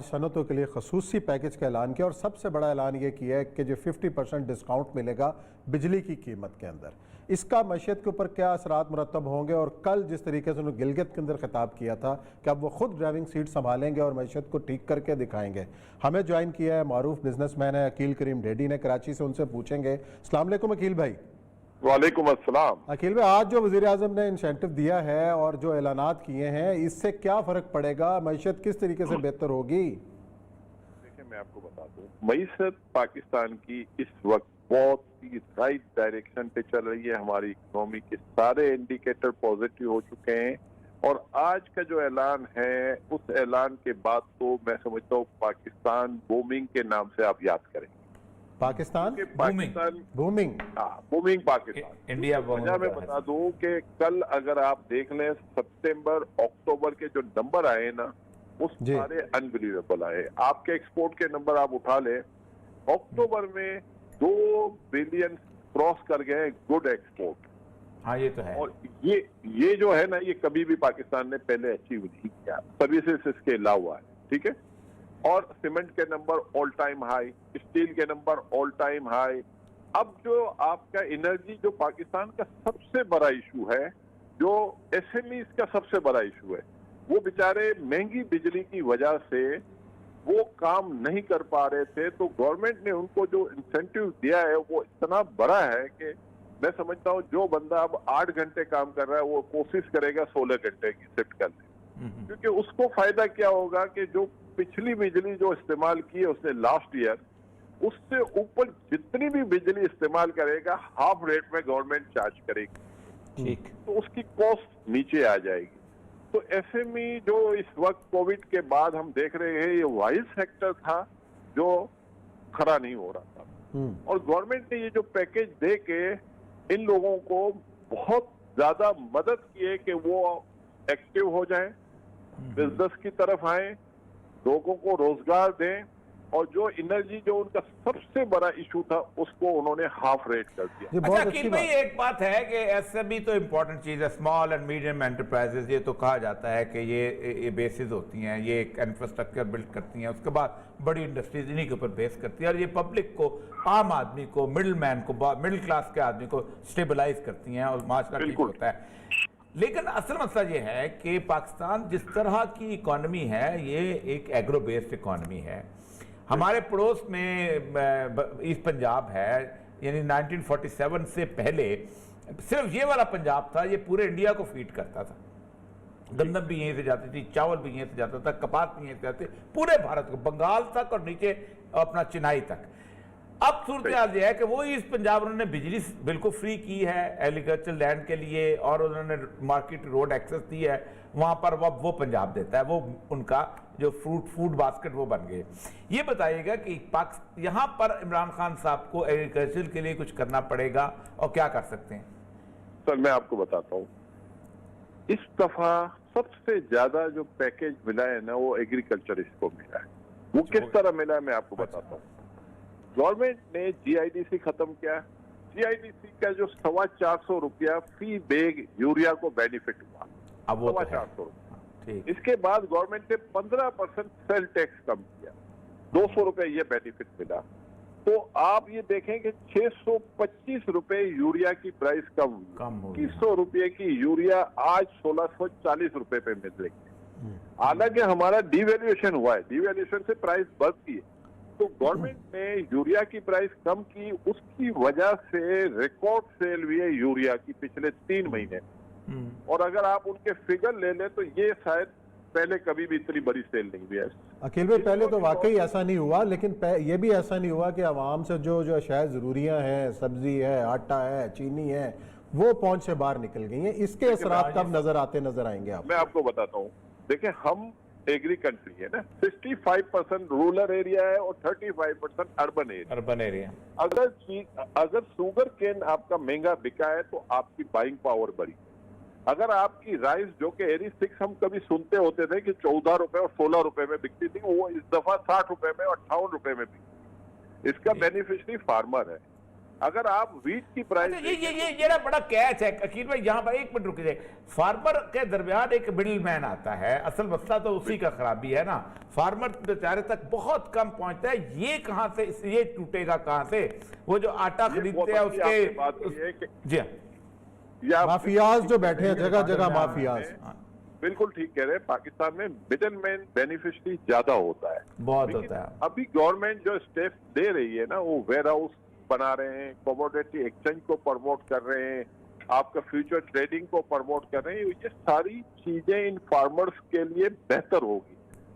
सनतों के लिए खसूसी पैकेज का ऐलान किया और सबसे बड़ा ऐलान ये किया है कि जो 50% डिस्काउंट मिलेगा बिजली की कीमत के अंदर। इसका मईशत के ऊपर क्या असरात मुरतब होंगे? और कल जिस तरीके से उन्होंने गिलगित के अंदर खिताब किया था कि अब वो खुद ड्राइविंग सीट संभालेंगे और मईशत को ठीक करके दिखाएंगे। हमें ज्वाइन किया है मारूफ बिजनेसमैन है अकील करीम ढेडी ने, कराची से, उनसे पूछेंगे। अस्सलाम वालेकुम अकील भाई। वालेकुम अस्सलाम। अकील भाई, आज जो वज़ीर आज़म ने इंसेंटिव दिया है और जो ऐलानात किए हैं, इससे क्या फ़र्क पड़ेगा? मईशत किस तरीके से बेहतर होगी? देखिए, मैं आपको बता दूं, मईशत पाकिस्तान की इस वक्त बहुत ही राइट डायरेक्शन पे चल रही है। हमारी इकोनॉमी के सारे इंडिकेटर पॉजिटिव हो चुके हैं और आज का जो ऐलान है, उस ऐलान के बाद तो मैं समझता हूँ पाकिस्तान बूमिंग के नाम से आप याद करेंगे। पाकिस्तान बूमिंग, हाँ, बूमिंग पाकिस्तान। इंडिया वजह मैं बता दूं कि कल अगर आप देख लें, सितंबर अक्टूबर के जो नंबर आए ना, वो सारे अनबिलीवेबल आए। आपके एक्सपोर्ट के नंबर आप उठा लें, अक्टूबर में 2 बिलियन क्रॉस कर गए गुड एक्सपोर्ट। हाँ, ये तो है। और ये जो है ना, ये कभी भी पाकिस्तान ने पहले अचीव नहीं किया। सर्विसेज इसके अलावा है, ठीक है। और सीमेंट के number all time high, steel के नंबर ऑल टाइम हाई। अब जो आपका एनर्जी, जो पाकिस्तान का सबसे बड़ा इशू है, जो एसएमईज का सबसे बड़ा इशू है, वो बेचारे महंगी बिजली की वजह से वो काम नहीं कर पा रहे थे। तो गवर्नमेंट ने उनको जो इंसेंटिव दिया है वो इतना बड़ा है कि मैं समझता हूँ जो बंदा अब 8 घंटे काम कर रहा है वो कोशिश करेगा 16 घंटे की शिफ्ट करने। क्योंकि उसको फायदा क्या होगा कि जो पिछली बिजली जो इस्तेमाल की है उसने लास्ट ईयर, उससे ऊपर जितनी भी बिजली इस्तेमाल करेगा हाफ रेट में गवर्नमेंट चार्ज करेगी। ठीक। तो उसकी कॉस्ट नीचे आ जाएगी। तो एसएमई जो इस वक्त कोविड के बाद हम देख रहे हैं, ये वाइज सेक्टर था जो खड़ा नहीं हो रहा था। और गवर्नमेंट ने ये जो पैकेज दे के इन लोगों को बहुत ज्यादा मदद की है कि वो एक्टिव हो जाएं, बिजनेस की तरफ आए, लोगों को रोजगार दें। और जो एनर्जी जो उनका सबसे बड़ा इशू था उसको उन्होंने हाफ रेट कर दिया। अच्छा अकील भाई, एक बात है कि एसएमई तो इम्पोर्टेंट चीज है, स्मॉल एंड मीडियम एंटरप्राइजेस। ये तो कहा जाता है कि ये बेसिस होती हैं, ये एक इंफ्रास्ट्रक्चर बिल्ड करती हैं, उसके बाद बड़ी इंडस्ट्रीज इन्हीं के ऊपर बेस करती है और ये पब्लिक को, आम आदमी को, मिडिल मैन को, मिडिल क्लास के आदमी को स्टेबलाइज करती हैं और माशरा ठीक होता है। लेकिन असल मसला ये है कि पाकिस्तान जिस तरह की इकॉनमी है, ये एक एग्रो बेस्ड इकॉनमी है। हमारे पड़ोस में ईस्ट पंजाब है, यानी 1947 से पहले सिर्फ ये वाला पंजाब था, ये पूरे इंडिया को फीड करता था। गंदम भी यहीं से जाती थी, चावल भी यहीं से जाता था, कपास भी यहीं से जाते, पूरे भारत को, बंगाल तक और नीचे अपना चेन्नई तक। अब सूरत हाल यह है कि वो ईस्ट पंजाब उन्होंने बिजली बिल्कुल फ्री की है एग्रीकल्चर लैंड के लिए और उन्होंने मार्केट रोड एक्सेस दी है, वहां पर वो पंजाब देता है, वो उनका जो फूड बास्केट वो बन गए। ये बताइएगा कि यहाँ पर इमरान खान साहब को एग्रीकल्चर के लिए कुछ करना पड़ेगा और क्या कर सकते हैं? सर मैं आपको बताता हूँ, इस दफा सबसे ज्यादा जो पैकेज मिला है ना वो एग्रीकल्चर इसको मिला है। वो किस तरह मिला है मैं आपको बताता हूँ। गवर्नमेंट ने जीआईडीसी खत्म किया। जीआईडीसी का जो 425 रुपया फी बैग यूरिया को बेनिफिट हुआ, अब वो 425 रुपया। इसके बाद गवर्नमेंट ने 15% सेल टैक्स कम किया, 200 रुपये ये बेनिफिट मिला। तो आप ये देखें कि 625 रुपए यूरिया की प्राइस कम हुई। 2100 रुपये की यूरिया आज 1640 रुपए पे मिल रही है। हालांकि हमारा डिवैल्यूएशन हुआ है, डिवैल्यूएशन से प्राइस बढ़ती है। तो गवर्नमेंट ने यूरिया की प्राइस कम की, उसकी वजह से रिकॉर्ड सेल हुई है यूरिया की पिछले 3 महीने। और अगर आप उनके फिगर ले लें तो ये शायद पहले कभी भी इतनी बड़ी सेल नहीं हुई है। अकील भाई, पहले तो वाकई ऐसा नहीं हुआ, लेकिन ये भी ऐसा नहीं हुआ कि आवाम से जो शायद ज़रूरियाँ हैं, सब्जी है, आटा है, चीनी है, वो पहुंच से बाहर निकल गई हैं। इसके असरात कब नजर आएंगे आप? मैं आपको बताता हूँ। देखिए, हम एग्री कंट्री है ना, 65% रूरल एरिया है और 35% अर्बन एरिया। अगर शुगर केन आपका महंगा बिका है तो आपकी बाइंग पावर बढ़ी। अगर आपकी राइस जो कि एरी 6 हम कभी सुनते होते थे कि 14 रुपए और 16 रुपए में बिकती थी, वो इस दफा 60 रुपए में और 58 रुपए में बिकती। इसका बेनिफिशियरी फार्मर है। अगर आप वीट की प्राइस अच्छा, ये ना बड़ा कैच है अकील भाई, यहाँ पर एक मिनट रुक जाए। फार्मर के दरमियान एक मिडिल मैन आता है, असल मसला तो उसी का खराबी है ना, फार्मर बेचारे तक बहुत कम पहुंचता है। ये कहां से, ये टूटेगा कहां से? वो जो आटा खरीदते हैं उसके, जी हाँ, माफियाज जो बैठे हैं जगह जगह, माफियाज। बिल्कुल ठीक कह रहे हैं, पाकिस्तान में मिडिल मैन बेनिफिशियरी ज्यादा होता है, बहुत होता है। अभी गवर्नमेंट जो स्टेप दे रही है ना, वो वेयर हाउस बना रहे हैं, कमोडिटी एक्सचेंज को प्रमोट कर रहे हैं, आपका फ्यूचर ट्रेडिंग को प्रमोट कर रहे हैं। ये सारी चीजें इन फार्मर्स के लिए बेहतर होगी।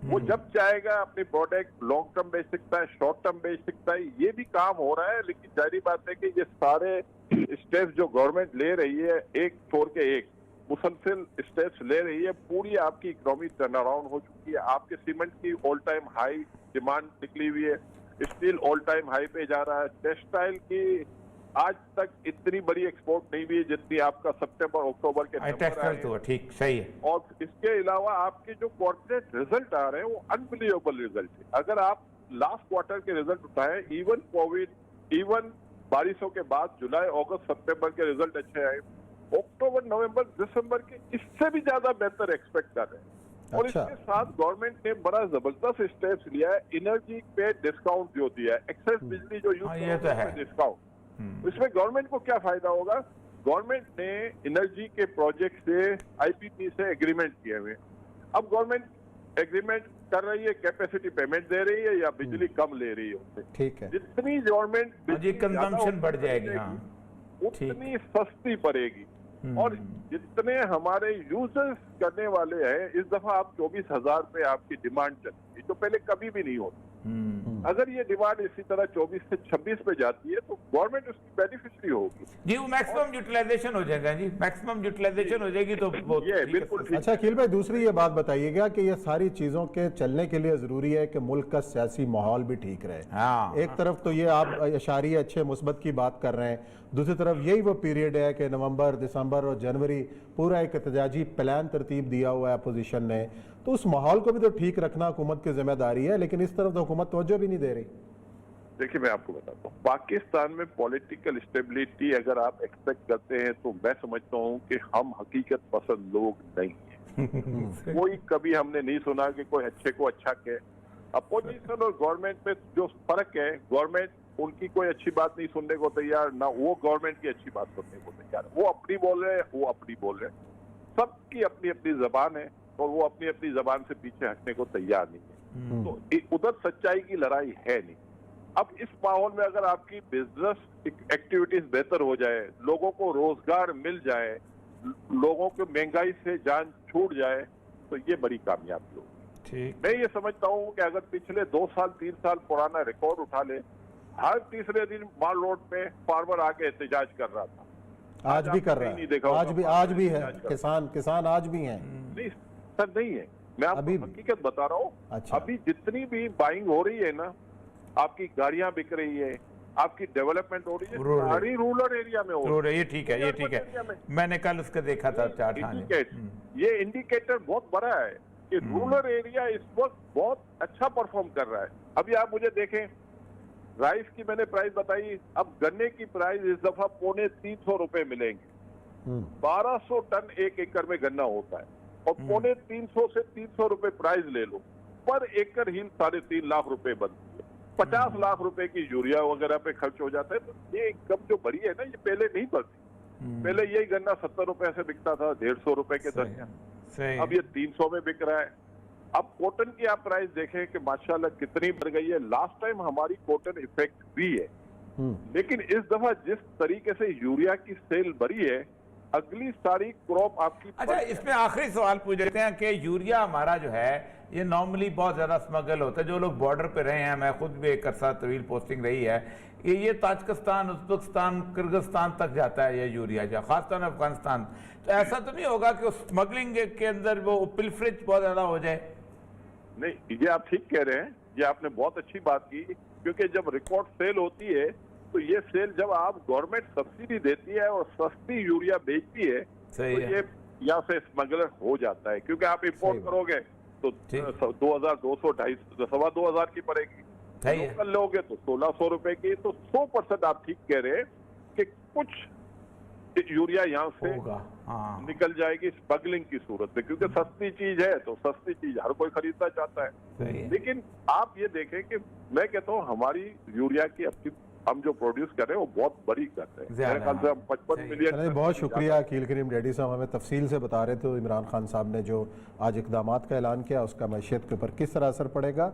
वो जब चाहेगा अपनी प्रोडक्ट लॉन्ग टर्म बेच सकता है, शॉर्ट टर्म बेच सकता है, ये भी काम हो रहा है। लेकिन जाहिर बात है कि ये सारे स्टेप्स जो गवर्नमेंट ले रही है, एक छोड़ के एक मुसलसल स्टेप्स ले रही है, पूरी आपकी इकोनॉमी टर्न अराउंड हो चुकी है। आपके सीमेंट की ऑल टाइम हाई डिमांड निकली हुई है, स्टील ऑल टाइम हाई पे जा रहा है, टेक्सटाइल की आज तक इतनी बड़ी एक्सपोर्ट नहीं हुई जितनी आपका सितंबर अक्टूबर के टेक्सटाइल तो ठीक सही है। और इसके अलावा आपके जो कॉर्पोरेट रिजल्ट आ रहे हैं वो अनबिलीवेबल रिजल्ट है। अगर आप लास्ट क्वार्टर के रिजल्ट उठाएं, इवन कोविड, इवन बारिशों के बाद जुलाई अगस्त सितंबर के रिजल्ट अच्छे आए, अक्टूबर नवंबर दिसंबर के इससे भी ज्यादा बेहतर एक्सपेक्ट कर रहे हैं। और अच्छा। इसके साथ गवर्नमेंट ने बड़ा जबरदस्त स्टेप्स लिया है, एनर्जी पे डिस्काउंट जो दिया है, एक्सेस बिजली जो यूज ये तो है डिस्काउंट। इसमें गवर्नमेंट को क्या फायदा होगा? गवर्नमेंट ने एनर्जी के प्रोजेक्ट से आईपीपी से एग्रीमेंट किए हुए, अब गवर्नमेंट एग्रीमेंट कर रही है, कैपेसिटी पेमेंट दे रही है या बिजली कम ले रही है उससे। ठीक है, जितनी गवर्नमेंट कंजम्पशन बढ़ जाएगी, हाँ, उतनी सस्ती पड़ेगी। और जितने हमारे यूजर्स करने वाले हैं, इस दफा आप 24,000 पे आपकी डिमांड चलेगी, जो पहले कभी भी नहीं होती। अगर ये डिमांड इसी तरह 24 से 26 पे जाती है तो गवर्नमेंट उसकी बेनिफिशियरी होगी जी, वो मैक्सिमम यूटिलाइजेशन हो जाएगा जी, मैक्सिमम यूटिलाइजेशन हो जाएगी तो वो ये बिल्कुल ठीक। अच्छा अखिल भाई, दूसरी ये बात बताइएगा कि ये सारी चीज़ों के चलने के लिए ज़रूरी है कि मुल्क का सियासी माहौल भी ठीक रहे। हाँ, एक तरफ तो ये आप इशारिये अच्छे मुस्बत की बात कर रहे हैं, दूसरी तरफ यही वो पीरियड है कि नवंबर, दिसंबर और जनवरी पूरा एक एहतजाजी प्लान तरतीब दिया हुआ है अपोजिशन ने, तो उस माहौल को भी तो ठीक रखना हुकूमत की जिम्मेदारी है, लेकिन इस तरफ तो हुकूमत तवज्जो भी नहीं दे रही। देखिए मैं आपको बताता हूँ, पाकिस्तान में पॉलिटिकल स्टेबिलिटी अगर आप एक्सपेक्ट करते हैं तो मैं समझता हूँ कि हम हकीकत पसंद लोग नहीं हैं। कोई कभी हमने नहीं सुना कि कोई अच्छे को अच्छा कहे। अपोजिशन और गवर्नमेंट में जो फर्क है, गवर्नमेंट उनकी कोई अच्छी बात नहीं सुनने को तैयार, ना वो गवर्नमेंट की अच्छी बात सुनने को तैयार। वो अपनी बोल रहे हैं, वो अपनी बोल रहे हैं, सबकी अपनी अपनी जबान है और वो अपनी अपनी जबान से पीछे हटने को तैयार नहीं है। तो उधर सच्चाई की लड़ाई है नहीं। अब इस माहौल में अगर आपकी बिजनेस एक्टिविटीज बेहतर हो जाए, लोगों को रोजगार मिल जाए, लोगों को महंगाई से जान छूट जाए, तो ये बड़ी कामयाबी होगी। मैं ये समझता हूँ कि अगर पिछले 2 साल 3 साल पुराना रिकॉर्ड उठा ले, हर तीसरे दिन माल रोड पे फार्मर आके एहतजाज कर रहा था, आज भी कर रहा है, आज भी है, किसान आज भी हैं। नहीं सर, नहीं है, मैं आपको हकीकत बता रहा हूँ। अच्छा। अभी जितनी भी बाइंग हो रही है ना, आपकी गाड़ियां बिक रही है, आपकी डेवलपमेंट हो रही है, सारी रूरल एरिया में हो रही है। ये ठीक है, ये ठीक है, मैंने कल उसका देखा था चार्ट। ये इंडिकेटर बहुत बड़ा है कि रूरल एरिया इस वक्त बहुत अच्छा परफॉर्म कर रहा है। अभी आप मुझे देखें, राइस की मैंने प्राइस बताई, अब गन्ने की प्राइस इस दफा 350 रुपए मिलेंगे। 1200 टन 1 एकड़ में गन्ना होता है और 350 से 300 रुपए प्राइस ले लो, पर एकड़ ही 3.5 लाख रुपए बनती है। 50 लाख रुपए की यूरिया वगैरह पे खर्च हो जाता है। तो ये इनकम जो बढ़ी है ना, ये पहले नहीं बढ़ती। पहले यही गन्ना 70 रुपए से बिकता था, 150 रुपए के दरमियान, अब ये 300 में बिक रहा है। अब कॉटन की आप प्राइस देखें कि माशाल्लाह कितनी बढ़ गई है। लास्ट टाइम हमारी कॉटन इफेक्ट भी है, लेकिन इस दफा जिस तरीके से यूरिया की सेल बढ़ी है, अगली सारी क्रॉप आपकी। अच्छा, इसमें आखिरी सवाल पूछ लेते हैं कि यूरिया हमारा जो है ये नॉर्मली बहुत ज्यादा स्मगल होता है। जो लोग बॉर्डर पे रहे हैं, मैं खुद भी एक अरसा तवील पोस्टिंग रही है, ये ताजिकिस्तान, उज्बेकिस्तान, किर्गिस्तान तक जाता है ये यूरिया, जो खासतौर में अफगानिस्तान। तो ऐसा तो नहीं होगा कि उस स्मगलिंग के अंदर वो पिलफरेज बहुत ज्यादा हो जाए? नहीं, ये आप ठीक कह रहे हैं, ये आपने बहुत अच्छी बात की, क्योंकि जब रिकॉर्ड सेल होती है तो ये सेल जब आप गवर्नमेंट सब्सिडी देती है और सस्ती यूरिया बेचती है, तो ये यहाँ से स्मगलर हो जाता है। क्योंकि आप इंपोर्ट करोगे तो 2200, 250, 2,500 की पड़ेगी, सही है। लोकल लोगे तो 1600 रुपए की, तो 100% आप ठीक कह रहे हैं कि कुछ यूरिया यहाँ से होगा। हाँ, निकल जाएगी स्मगलिंग की सूरत में, क्योंकि सस्ती चीज है तो सस्ती चीज हर कोई खरीदना चाहता है। सही है। लेकिन आप ये देखें कि मैं कहता हूँ हमारी यूरिया की अपनी हम जो प्रोड्यूस कर रहे हैं वो बहुत बड़ी कर रहे हैं। मेरे ख्याल से हम 55 सही। मिलियन। चलिए, बहुत शुक्रिया अकील करीम डैडी साहब, हमें तफसील से बता रहे थे इमरान खान साहब ने जो आज इकदामात का ऐलान किया उसका मैशियत के ऊपर किस तरह असर पड़ेगा।